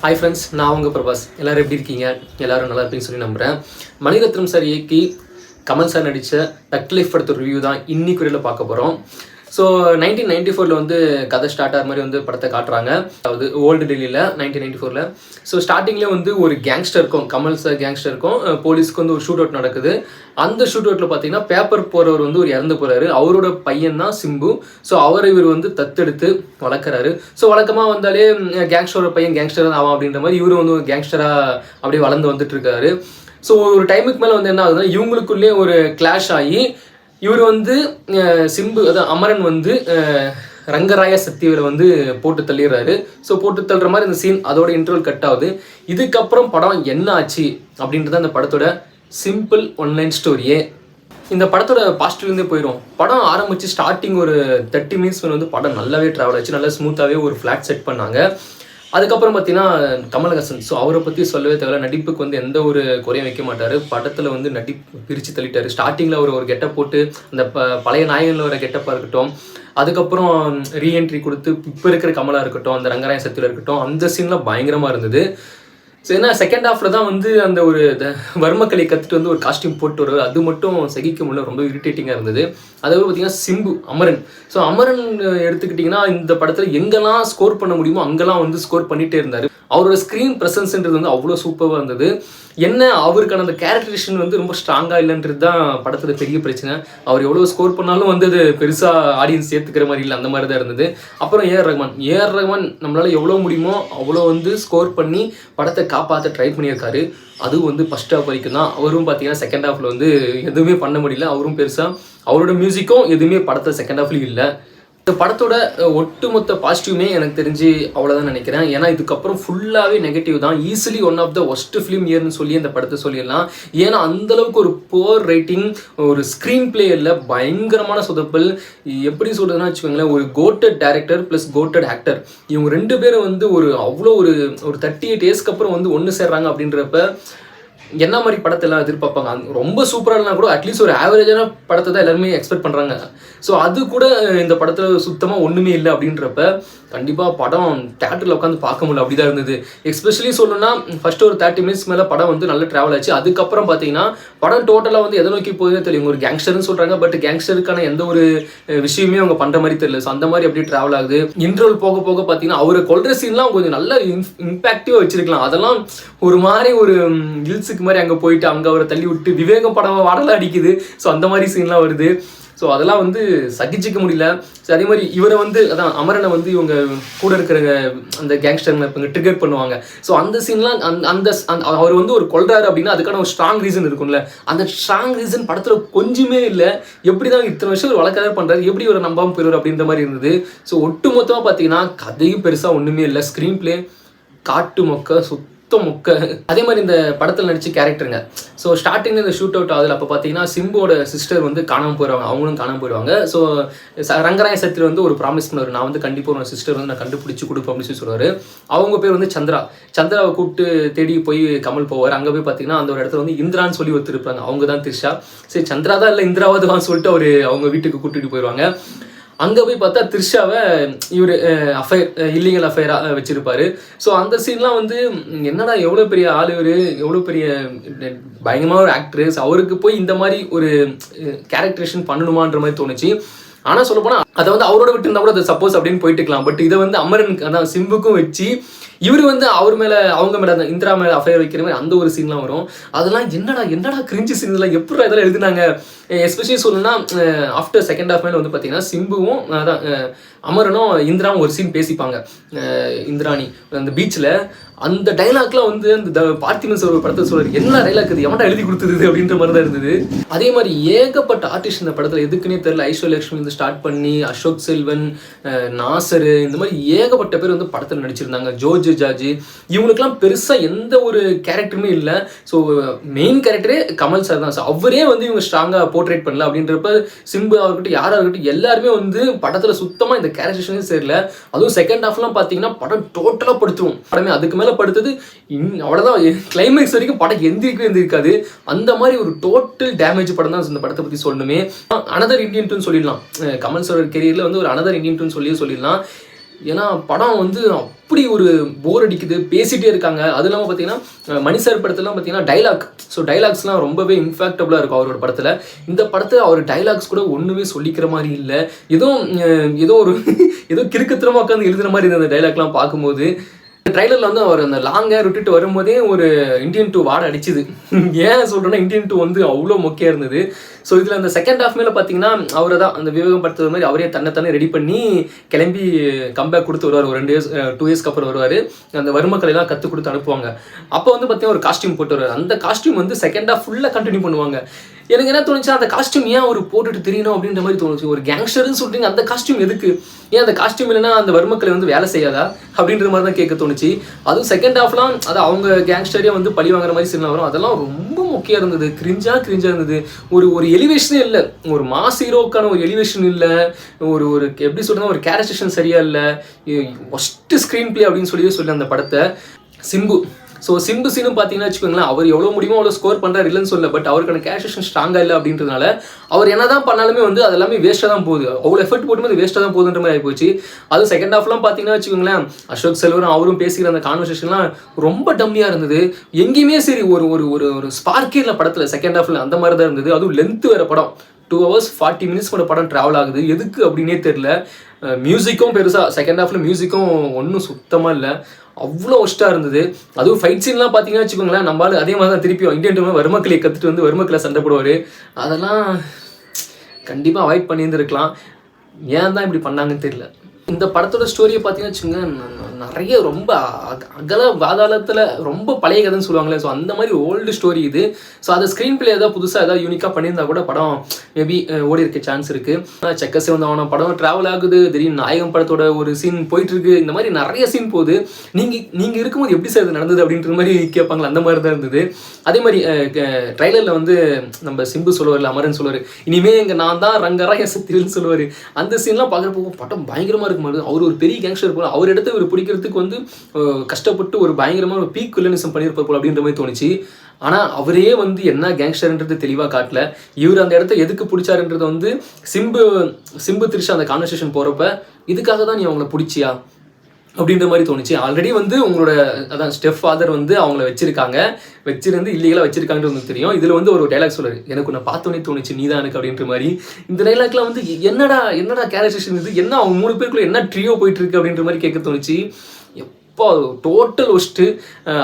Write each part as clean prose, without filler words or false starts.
Hi friends, நான் உங்கள் பிரபாஸ். எல்லோரும் எப்படி இருக்கீங்க? எல்லோரும் நல்லா இருப்பீங்கன்னு சொல்லி நம்புகிறேன். மணிரத்னம் சார் இயக்கி கமல் சார் நடித்த தக் லைஃப் படத்தோட ரிவ்யூ தான் இன்னைக்கு வரையில் பார்க்க போகிறோம். ஸோ 1994 வந்து கதை ஸ்டார்ட் ஆகிற மாதிரி வந்து படத்தை காட்டுறாங்க. அதாவது ஓல்டு டெல்லியில் 1994. ஸோ ஸ்டார்டிங்லேயே வந்து ஒரு கேங்ஸ்டர் இருக்கும், கமல் சார் கேங்ஸ்டர் இருக்கும். போலீஸ்க்கு வந்து ஒரு ஷூட் அவுட் நடக்குது. அந்த ஷூட் அவுட்டில் பார்த்தீங்கன்னா பேப்பர் போகிறவர் வந்து ஒரு இறந்து போகிறாரு. அவரோட பையன் தான் சிம்பு. ஸோ அவரை இவர் வந்து தத்தெடுத்து வளர்க்குறாரு. ஸோ வழக்கமாக வந்தாலே கேங்ஸ்டரோட பையன் கேங்ஸ்டர் தான் ஆகும் அப்படின்ற மாதிரி இவரும் வந்து ஒரு கேங்ஸ்டராக அப்படியே வளர்ந்து வந்துட்டு இருக்காரு. ஸோ ஒரு டைமுக்கு மேலே வந்து என்ன ஆகுதுன்னா, இவங்களுக்குள்ளே ஒரு கிளாஷ் ஆகி இவர் வந்து சிம்பு, அதான் அமரன் வந்து ரங்கராய சக்திகளை வந்து போட்டு தள்ளிடுறாரு. ஸோ போட்டு தள்ளுற மாதிரி இந்த சீன் அதோட இன்டர்வல் கட் ஆகுது. இதுக்கப்புறம் படம் என்ன ஆச்சு அப்படின்றது அந்த படத்தோட சிம்பிள் ஒன்லைன் ஸ்டோரியே. இந்த படத்தோட பாசிட்டிவ்லேருந்தே போயிடும். படம் ஆரம்பித்து ஸ்டார்டிங் ஒரு 30 மினிட்ஸ் வந்து படம் நல்லாவே ட்ராவல் ஆச்சு. நல்லா ஸ்மூத்தாகவே ஒரு ஃப்ளாட் செட் பண்ணாங்க. அதுக்கப்புறம் பார்த்தீங்கன்னா கமல்ஹாசன், ஸோ அவரை பற்றி சொல்லவே தேவையில்ல. நடிப்புக்கு வந்து எந்த ஒரு குறையும் வைக்க மாட்டார். படத்தில் வந்து நடிப்பு பிரித்து தள்ளிட்டார். ஸ்டார்டிங்கில் அவர் ஒரு கெட்டப் போட்டு அந்த பழைய நாயகனில் வர கெட்டப்பாக இருக்கட்டும், அதுக்கப்புறம் ரீஎன்ட்ரி கொடுத்து இப்போ இருக்கிற கமலாக இருக்கட்டும், அந்த ரங்கராய சக்தியில் இருக்கட்டும், அந்த சீன்லாம் பயங்கரமாக இருந்தது. ஸோ ஏன்னா செகண்ட் ஹாஃபில் தான் வந்து அந்த ஒரு வர்மக்கலை கற்றுட்டு வந்து ஒரு காஸ்டியூம் போட்டு வருவார். அது மட்டும் சகிக்க முடியல, ரொம்ப இரிட்டேட்டிங்காக இருந்தது. அதாவது பார்த்தீங்கன்னா சிம்பு, அமரன். ஸோ அமரன் எடுத்துக்கிட்டிங்கன்னா இந்த படத்தில் எங்கெல்லாம் ஸ்கோர் பண்ண முடியுமோ அங்கெல்லாம் வந்து ஸ்கோர் பண்ணிகிட்டே இருந்தார். அவரோட ஸ்க்ரீன் ப்ரெசன்ஸ்ன்றது வந்து அவ்வளோ சூப்பராக இருந்தது. என்ன அவருக்கான அந்த கேரக்டரேஷன் வந்து ரொம்ப ஸ்ட்ராங்காக இல்லைன்றது தான் படத்தில் பெரிய பிரச்சனை. அவர் எவ்வளோ ஸ்கோர் பண்ணாலும் வந்து அது பெருசாக ஆடியன்ஸ் ஏற்றுக்கிற மாதிரி இல்லை, அந்த மாதிரி தான் இருந்தது. அப்புறம் ஏஆர் ரஹ்மான் நம்மளால் எவ்வளோ முடியுமோ அவ்வளோ வந்து ஸ்கோர் பண்ணி படத்தை காப்பாற்ற ட்ரை பண்ணியிருக்காரு. அதுவும் வந்து ஃபஸ்ட் ஹாஃப் வரைக்கும் தான். அவரும் பார்த்தீங்கன்னா செகண்ட் ஹாஃபில் வந்து எதுவுமே பண்ண முடியல. அவரும் பெருசாக அவரோட மியூசிக்கும் எதுவுமே படத்தை செகண்ட் ஹாஃப்லையும் இல்லை. இந்த படத்தோட ஒட்டுமொத்த பாசிட்டிவ்மே எனக்கு தெரிஞ்சு அவ்வளோதான் நினைக்கிறேன். ஏன்னா இதுக்கப்புறம் ஃபுல்லாகவே நெகட்டிவ் தான். Easily one of the worst film இயர்னு சொல்லி இந்த படத்தை சொல்லிடலாம். ஏன்னா அந்தளவுக்கு ஒரு புவர் ரைட்டிங், ஒரு ஸ்க்ரீன் பிளே இல்லை, பயங்கரமான சொதப்பல். எப்படி சொல்கிறதுனா வச்சுக்கோங்களேன், ஒரு goated director plus goated actor, இவங்க ரெண்டு பேரும் வந்து அவ்வளோ ஒரு 38 இயர்ஸ்க்கு அப்புறம் வந்து ஒன்று சேர்றாங்க அப்படின்றப்ப என்ன மாதிரி படத்தை எல்லாம் எதிர்பார்ப்பாங்க. ரொம்ப சூப்பரானா கூட அட்லீஸ்ட் ஒரு ஆவரேஜான படத்தை தான் எல்லாருமே எக்ஸ்பெக்ட் பண்ணுறாங்க. ஸோ அது கூட இந்த படத்தில் சுத்தமாக ஒன்றுமே இல்லை அப்படின்றப்ப கண்டிப்பாக படம் தேட்டரில் உட்காந்து பார்க்க முடியல, அப்படி தான் இருந்தது. எஸ்பெஷலி சொல்லணும்னா ஃபஸ்ட்டு ஒரு 30 மினிட்ஸ் மேலே படம் வந்து நல்ல ட்ராவல் ஆச்சு. அதுக்கப்புறம் பார்த்தீங்கன்னா படம் டோட்டலாக வந்து எதை நோக்கி போகுதுன்னு தெரியும். ஒரு கேங்ஸ்டர்னு சொல்கிறாங்க, பட் கேங்ஸ்டருக்கான எந்த ஒரு விஷயமே அவங்க பண்ணுற மாதிரி தெரியல. ஸோ அந்த மாதிரி அப்படியே ட்ராவல் ஆகுது. இன்ட்ரோல் போக போக பார்த்தீங்கன்னா அவரை கொல்ற சீன்லாம் கொஞ்சம் நல்ல இம்பேக்டிவாக வச்சிருக்கலாம். அதெல்லாம் ஒரு மாதிரி ஒரு ஹில்ஸுக்கு மாதிரி அங்கே போயிட்டு அங்கே அவரை தள்ளி விட்டு விவேகம் படம் வாடலாம் அடிக்குது. ஸோ அந்த மாதிரி சீன்லாம் வருது. ஸோ அதெல்லாம் வந்து சகிச்சிக்க முடியல. ஸோ அதே மாதிரி இவரை வந்து அதான் அமரனை வந்து இவங்க கூட இருக்கிற அந்த கேங்ஸ்டர்களை இப்போ ட்ரிகர் பண்ணுவாங்க. ஸோ அந்த சீன்லாம் அந்த அவர் வந்து ஒரு கொல்றாரு அப்படின்னா அதுக்கான ஒரு ஸ்ட்ராங் ரீசன் இருக்கும்ல. அந்த ஸ்ட்ராங் ரீசன் படத்தில் கொஞ்சமே இல்லை. எப்படி தான் இத்தனை வருஷம் ஒரு வழக்கதாக பண்ணுறாரு, எப்படி ஒரு நம்பாமல் போயிடுவார் அப்படின்ற மாதிரி இருந்தது. ஸோ ஒட்டு மொத்தமாக பார்த்தீங்கன்னா கதையும் பெருசாக ஒன்றுமே இல்லை. ஸ்க்ரீன் பிளே காட்டு மொக்க, மொக்க. அதே மாதிரி இந்த படத்தில் நடிச்சு கேரக்டருங்க. ஸோ ஸ்டார்டிங்கில் இந்த ஷூட் அவுட் ஆகுது. அப்போ பார்த்தீங்கன்னா சிம்போட சிஸ்டர் வந்து காணாமல் போயிடுவாங்க, அவங்களும் காணாமல் போயிடுவாங்க. ஸோ ரங்கராய சக்தி வந்து ஒரு ப்ராமிஸ் பண்ணுவார், நான் வந்து கண்டிப்பாக ஒரு சிஸ்டர் வந்து நான் கண்டுபிடிச்சி கொடுப்பேன் அப்படின்னு சொல்லி சொல்லுவார். அவங்க பேர் வந்து சந்திராவை கூப்பிட்டு தேடி போய் கமல் போவார். அங்கே போய் பார்த்தீங்கன்னா அந்த ஒரு இடத்துல வந்து இந்திரான்னு சொல்லி ஒருத்தருப்பாங்க, அவங்க தான் த்ரிஷா. சரி சந்திரா தான் இல்லை இந்திராவாதுவான்னு சொல்லிட்டு அவங்க வீட்டுக்கு கூட்டிகிட்டு போயிடுவாங்க. அங்கே போய் பார்த்தா த்ரிஷாவை இவர் இல்லீகல் அஃபையராக வச்சுருப்பார். ஸோ அந்த சீன்லாம் வந்து என்னடா எவ்வளோ பெரிய ஆள் இவர், எவ்வளோ பெரிய பயங்கரமான ஒரு ஆக்ட்ரஸ், அவருக்கு போய் இந்த மாதிரி ஒரு கேரக்டரேஷன் பண்ணணுமான்ற மாதிரி தோணுச்சு. ஆனால் சொல்லப்போனால் அதை வந்து அவரோட விட்டு இருந்தால் கூட அதை சப்போஸ் அப்படின்னு போயிட்டுக்கலாம். பட் இதை வந்து அமரனுக்கு அதான் சிம்புக்கும் வச்சு இவர் வந்து அவர் மேலே அவங்க மேலே அந்த இந்திரா மேலே அஃபையர் வைக்கிற மாதிரி அந்த ஒரு சீன்லாம் வரும். அதெல்லாம் என்னடா கிரிஞ்சு சீன்லாம் எப்படி இதெல்லாம் எழுதுனாங்க. எஸ்பெஷலி சொல்லணும்னா ஆஃப்டர் செகண்ட் ஹாஃப் மேலே வந்து பார்த்தீங்கன்னா சிம்புவும் அதான் அமரனும் இந்திராவும் ஒரு சீன் பேசிப்பாங்க. இந்திராணி அந்த பீச்சில் அந்த டைலாக்லாம் வந்து அந்த பார்த்திபன் சார் ஒரு படத்தை சொல்றாரு, என்ன டைலாக் இது, எவன்டா எழுதி கொடுத்தது அப்படின்ற மாதிரி தான் இருந்தது. அதே மாதிரி ஏகப்பட்ட ஆர்டிஸ்ட் இந்த படத்தில் எதுக்குன்னே தெரியல. ஐஸ்வர்யலட்சுமி வந்து ஸ்டார்ட் பண்ணி அசோக் செல்வன், நாசர், இந்த மாதிரி ஏகப்பட்ட பேர் வந்து படத்தில் நடிச்சிருந்தாங்க. ஜார்ஜ், இவங்களுக்குலாம் பெருசாக எந்த ஒரு கேரக்டருமே இல்லை. ஸோ மெயின் கேரக்டரே கமல் சார் தான். ஸோ அவரே வந்து இவங்க ஸ்ட்ராங்காக போர்ட்ரேட் பண்ணல அப்படின்றப்ப சிம்பு அவர்கிட்ட யாராக இருக்கட்டும் எல்லாருமே வந்து படத்தில் சுத்தமாக இந்த கேரக்டரேஷனே சரியில்ல. அதுவும் செகண்ட் ஹாஃப்லாம் பார்த்தீங்கன்னா படம் டோட்டலாக படுத்துவோம். படமே அதுக்கு மேலே படுத்தது அவ்வளோதான். கிளைமேக்ஸ் வரைக்கும் படம் எந்திரிக்காது. அந்த மாதிரி ஒரு டோட்டல் டேமேஜ் படம் தான் இந்த படத்தை பற்றி சொல்லணுமே. அனதர் இண்டியன் டூன்னு சொல்லிடலாம். கமல் சார் கெரியரில் வந்து ஒரு அனதர் இண்டியன் டூன்னு சொல்லிடலாம். ஏன்னா படம் வந்து அப்படி ஒரு போர் அடிக்குது, பேசிகிட்டே இருக்காங்க. அது இல்லாமல் பார்த்தீங்கன்னா மணி சார் படத்துலாம் பார்த்தீங்கன்னா டைலாக், ஸோ டைலாக்ஸ்லாம் ரொம்பவே இம்பாக்டபுளாக இருக்கும் அவரோட படத்தில். இந்த படத்தில் அவர் டைலாக்ஸ் கூட ஒன்றுமே சொல்லிக்கிற மாதிரி இல்லை. ஏதோ ஒரு ஏதோ கிறுக்குத்தனமாக உட்காந்து எழுதுகிற மாதிரி இருந்த அந்த டைலாக்லாம் பார்க்கும்போது. ட்ரைலரில் வந்து அவர் அந்த லாங் ஹேர் விட்டுட்டு வரும்போதே ஒரு இந்தியன் 2 வாடை அடிச்சுது. ஏன் சொல்கிறேன்னா இந்தியன் 2 வந்து அவ்வளோ மொக்கையாக இருந்தது. ஸோ இதில் அந்த செகண்ட் ஹாஃப் மேலே பார்த்தீங்கன்னா அவரை தான் அந்த விவேகம் படுத்துறது மாதிரி அவரே தன்னை ரெடி பண்ணி கிளம்பி கம்பேக் கொடுத்து வருவார். ஒரு 2 இயர்ஸ்க்கு அப்புறம் வருவார். அந்த வறுமக்கலையெல்லாம் கற்றுக் கொடுத்து அனுப்புவாங்க. அப்போ வந்து பார்த்தீங்கன்னா ஒரு காஸ்டியூம் போட்டு வருவார். அந்த காஸ்டியூம் வந்து செகண்ட் ஹாஃப் ஃபுல்லாக கண்டினியூ பண்ணுவாங்க. எனக்கு என்ன தோணுச்சு, அந்த காஸ்டியூம் ஏன் ஒரு போட்டுட்டு தெரியணும் அப்படின்ற மாதிரி தோணுச்சு. ஒரு கேங்ஸ்டர்னு சொல்கிறீங்க, அந்த காஸ்டியூம் எதுக்கு? ஏன் அந்த காஸ்டியூம் இல்லைன்னா அந்த வறுமக்களை வந்து வேலை செய்யாதா அப்படின்ற மாதிரி தான் கேட்க தோணுச்சு. அதுவும் செகண்ட் ஹாஃப்லாம் அது அவங்க கேங்ஸ்டரே வந்து பழி வாங்குற மாதிரி சின்ன வரும். அதெல்லாம் ரொம்ப முக்கியம் இருந்தது. கிரிஞ்சாக இருந்தது. ஒரு எலிவேஷனே இல்லை. ஒரு மாஸ் ஹீரோக்கான ஒரு எலிவேஷன் இல்லை. ஒரு எப்படி சொல்கிறதுனா ஒரு கேரக்டரைசேஷன் சரியா இல்லை. ஒஸ்ட்டு ஸ்க்ரீன் பிளே அப்படின்னு சொல்லி அந்த படத்தை. சிம்பு சீனும் பார்த்தீங்கன்னா வச்சுக்கோங்களேன், அவர் எவ்வளோ முடியுமோ அவ்வளோ ஸ்கோர் பண்ணுறாரு, இல்லைன்னு சொல்ல. பட் அவருக்கான கேரக்டரைசேஷன் ஸ்ட்ராங்காக இல்லை அப்படின்றதுனால அவர் என்ன தான் பண்ணாலுமே வந்து அது எல்லாமே வேஸ்ட்டாக தான் போகுது. அவ்வளோ எஃபர்ட் போட்டுமே அது வேஸ்ட்டாக தான் போகுதுன்ற மாதிரி ஆகிப்போச்சு. அதுவும் செகண்ட் ஹாஃப்லாம் பார்த்தீங்கன்னா வச்சுக்கோங்களேன், அசோக் செல்வரும் அவரும் பேசிக்கிற அந்த கான்வர்சேஷன்லாம் ரொம்ப டம்மியாக இருந்தது. எங்கேயுமே சரி ஒரு ஸ்பார்க்கே இல்லை படத்தில் செகண்ட் ஹாஃபில். அந்த மாதிரி தான் இருந்தது. அதுவும் லென்த்து வேறு படம். 2 hours 40 minutes கூட படம் ட்ராவல் ஆகுது. எதுக்கு அப்படின்னே தெரில. மியூசிக்கும் பெருசாக செகண்ட் ஹாஃபில் மியூசிக்கும் ஒன்றும் சுத்தமாக இல்லை. அவ்வளோ ஒஸ்ட்டாக இருந்தது. அதுவும் ஃபைட் சீன்லாம் பார்த்தீங்கன்னா வச்சுக்கோங்களேன், நம்மளால அதே மாதிரி தான் திருப்பியும் இந்தியன் 2 வறுமக்கலையை கற்றுட்டு வந்து வறுமக்கலை சண்டை போடுவார். அதெல்லாம் கண்டிப்பாக அவாய்ட் பண்ணியிருந்துருக்கலாம். ஏன் தான் இப்படி பண்ணாங்கன்னு தெரியல. இந்த படத்தோட ஸ்டோரியை பார்த்தீங்கன்னா வச்சுக்கோங்க, நிறைய ரொம்ப அகல பாதாளத்தில் ரொம்ப பழைய கதைன்னு சொல்லுவாங்களே, ஸோ அந்த மாதிரி ஓல்டு ஸ்டோரி இது. ஸோ அதை ஸ்க்ரீன் பிளே ஏதாவது புதுசாக ஏதாவது யூனிக்காக பண்ணியிருந்தா கூட படம் மேபி ஓடி இருக்க சான்ஸ் இருக்குது. செக்க சிவந்தவன படம் ட்ராவல் ஆகுது, திடீர்னு நாயகம் படத்தோட ஒரு சீன் போயிட்டுருக்கு. இந்த மாதிரி நிறைய சீன் போகுது. நீங்கள் இருக்கும்போது எப்படி சார் இது நடந்தது அப்படின்ற மாதிரி கேட்பாங்களா, அந்த மாதிரி தான் இருந்தது. அதே மாதிரி ட்ரைலரில் வந்து நம்ம சிம்பு சொல்லுவார், அமரன் சொல்லுவார், இனிமேல் இங்கே நான் தான் ரங்கரா என் சத்தியல்னு சொல்லுவார். அந்த சீன்லாம் பார்க்குறப்போ படம் பயங்கரமாக இருக்கும். அவர் ஒரு பெரிய கேங்ஸ்டர் போல, அவர் எடுத்து ஒரு பிடிக்கிறதுக்கு வந்து கஷ்டப்பட்டு ஒரு பயங்கரமான ஒரு பீக் வில்லனிசம் பண்ணியிருப்பார் போல அப்படின்ற மாதிரி தோணுச்சு. ஆனால் அவரே வந்து என்ன கேங்ஸ்டர்ன்றது தெளிவாக காட்டல. இவர் அந்த இடத்த எதுக்கு பிடிச்சாருன்றது வந்து சிம்பு திரிஷா அந்த கான்வர்சேஷன் போகிறப்ப இதுக்காக தான் நீ அவங்கள பிடிச்சியா அப்படின்ற மாதிரி தோணுச்சு. ஆல்ரெடி வந்து உங்களோட அதான் ஸ்டெப் ஃபாதர் வந்து அவங்கள வச்சிருந்து இல்லீகலாக வச்சிருக்காங்கன்னு உங்களுக்கு தெரியும். இதில் வந்து ஒரு டைலாக் சொல்லுது, எனக்கு உன்னை பார்த்தோன்னே தோணுச்சு நீ தான் எனக்கு அப்படின்ற மாதிரி. இந்த டைலாக்லாம் வந்து என்னடா கேரக்டரைசேஷன் இது, என்ன அவங்க 3 பேருக்குள்ள என்ன ட்ரியோ போயிட்டு இருக்கு அப்படின்ற மாதிரி கேட்க தோணுச்சு. எப்போ டோட்டல் ஒஸ்ட்டு.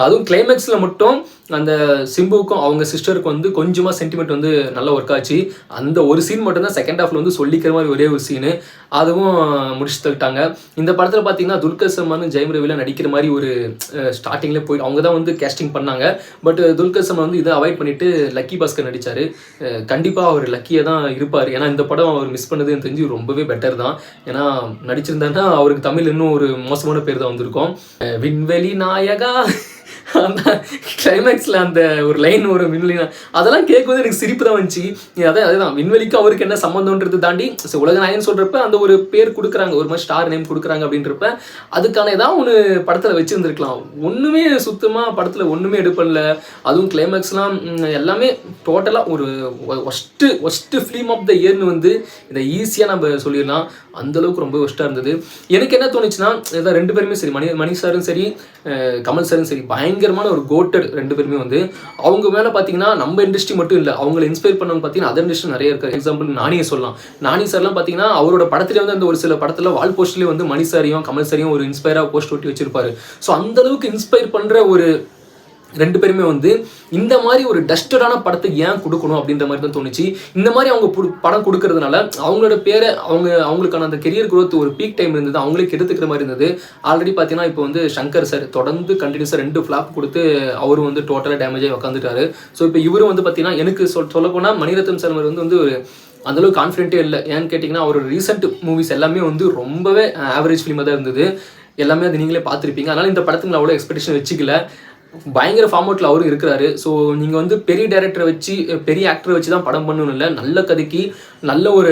அதுவும் கிளைமேக்ஸில் மட்டும் அந்த சிம்புவுக்கும் அவங்க சிஸ்டருக்கும் வந்து கொஞ்சமாக சென்டிமெண்ட் வந்து நல்லா ஒர்க் ஆச்சு. அந்த ஒரு சீன் மட்டும்தான் செகண்ட் ஹாஃபில் வந்து சொல்லிக்கிற மாதிரி ஒரே ஒரு சீனு, அதுவும் முடிச்சு தள்ளிட்டாங்க. இந்த படத்தில் பார்த்தீங்கன்னா துல்கர் சல்மான் ஜெயம் ரவிலாம் நடிக்கிற மாதிரி ஒரு ஸ்டார்டிங்கில் போய் அவங்க தான் வந்து கேஸ்டிங் பண்ணாங்க. பட் துல்கர் சல்மான் வந்து இதை அவாய்ட் பண்ணிவிட்டு லக்கி பாஸ்கர் நடித்தார். கண்டிப்பாக அவர் லக்கியாக தான் இருப்பார். ஏன்னா இந்த படம் அவர் மிஸ் பண்ணது எனக்கு தெரிஞ்சு ரொம்பவே பெட்டர் தான். ஏன்னா நடிச்சிருந்தாருன்னா அவருக்கு தமிழ் இன்னும் ஒரு மோசமான பேர் தான் வந்திருக்கும். விண்வெளி நாயகா அந்த கிளைமேக்ஸில் அந்த ஒரு லைன் ஒரு விண்வெளி, அதெல்லாம் கேட்கும்போது எனக்கு சிரிப்பு தான் வந்துச்சு. அதுதான் விண்வெளிக்கு அவருக்கு என்ன சம்மந்தம்ன்றது தாண்டி உலக நாயகன்னு சொல்கிறப்ப அந்த ஒரு பேர் கொடுக்குறாங்க, ஒரு மாதிரி ஸ்டார் நேம் கொடுக்குறாங்க அப்படின்றப்ப அதுக்கான ஏதாவது ஒன்று படத்தில் வச்சுருந்துருக்கலாம். ஒன்றுமே சுத்தமாக படத்தில் ஒன்றுமே எடுப்படல. அதுவும் கிளைமேக்ஸ்லாம் எல்லாமே டோட்டலாக ஒரு ஒஸ்ட்டு ஃபிலிம் ஆஃப் த இயர்னு வந்து இதை ஈஸியாக நம்ம சொல்லிடலாம். அந்தளவுக்கு ரொம்ப ஒஸ்ட்டாக இருந்தது. எனக்கு என்ன தோணுச்சுன்னா, இதான் 2 பேருமே சரி, மணி சாரும் சரி கமல் சாரும் சரி பயங்கரமான ஒரு கோட்டட் 2 பேருமே வந்து. அவங்க மேலே பார்த்தீங்கன்னா நம்ம இண்டஸ்ட்ரி மட்டும் இல்லை, அவங்களை இன்ஸ்பயர் பண்ணவங்க பார்த்தீங்கன்னா அதர் இண்டஸ்ட்ரி நிறைய இருக்குது. எக்ஸாம்பிள் நானியை சொல்லலாம். நானி சார்லாம் பார்த்தீங்கன்னா அவரோட படத்துலேயே வந்து அந்த ஒரு சில படத்தில் வால் போஸ்ட்லேயே வந்து மணி சாரையும் கமல் சாரையும் ஒரு இன்ஸ்பயராக போஸ்ட் ஒட்டி வச்சிருப்பாரு. ஸோ அந்தளவுக்கு இன்ஸ்பயர் பண்ணுற ஒரு 2 பேருமே வந்து இந்த மாதிரி ஒரு டஸ்டடான படத்தை ஏன் கொடுக்கணும் அப்படின்ற மாதிரி தான் தோணுச்சு. இந்த மாதிரி அவங்க படம் கொடுக்கறதுனால அவங்களோட பேரை அவங்களுக்கான அந்த கெரியர் குரோத் ஒரு பீக் டைம் இருந்தது, அவங்களே எடுத்துக்கிற மாதிரி இருந்தது. ஆல்ரெடி பார்த்தீங்கன்னா இப்போ வந்து சங்கர் சார் தொடர்ந்து கண்டினியூஸாக 2 ஃப்ளாப் கொடுத்து அவரும் வந்து டோட்டலாக டேமேஜ் ஆகி உட்காந்துட்டாரு. ஸோ இப்போ இவரும் வந்து பார்த்தீங்கன்னா எனக்கு சொல்ல போனால் மணிரத்னம் சார் வந்து ஒரு அந்தளவுக்கு கான்ஃபிடென்ட்டே இல்லை. ஏன்னு கேட்டிங்கன்னா அவரோட ரீசெண்ட் மூவிஸ் எல்லாமே வந்து ரொம்பவே ஆவரேஜ் ஃபிலிமாக தான் இருந்தது. எல்லாமே அது நீங்களே பார்த்துருப்பீங்க. அதனால் இந்த படத்துக்கு அவ்வளோ எக்ஸ்பெக்டேஷன் வச்சுக்கல. பயங்கர ஃபார்ம் அவுட்டில் அவரும் இருக்கிறாரு. ஸோ நீங்கள் வந்து பெரிய டைரக்டரை வச்சு பெரிய ஆக்டரை வச்சு தான் படம் பண்ணணும் இல்லை, நல்ல கதைக்கு நல்ல ஒரு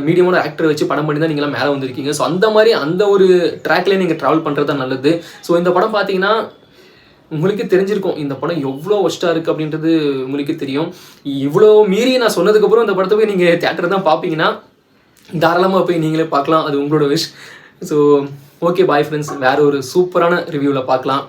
மீடியமான ஆக்டரை வச்சு படம் பண்ணி தான் நீங்களாம் மேலே வந்திருக்கீங்க. ஸோ அந்த மாதிரி அந்த ஒரு ட்ராக்லேயே நீங்கள் ட்ராவல் பண்ணுறது தான் நல்லது. ஸோ இந்த படம் பார்த்தீங்கன்னா உங்களுக்கே தெரிஞ்சிருக்கும் இந்த படம் எவ்வளோ ஒஸ்ட்டாக இருக்குது அப்படின்றது உங்களுக்கே தெரியும். இவ்வளோ மீறி நான் சொன்னதுக்கப்புறம் இந்த படத்தை போய் நீங்கள் தியேட்டர் தான் பார்ப்பீங்கன்னா தாராளமாக போய் நீங்களே பார்க்கலாம், அது உங்களோட wish. So okay bye friends, வேற ஒரு சூப்பரான ரிவ்யூவில் பார்க்கலாம்.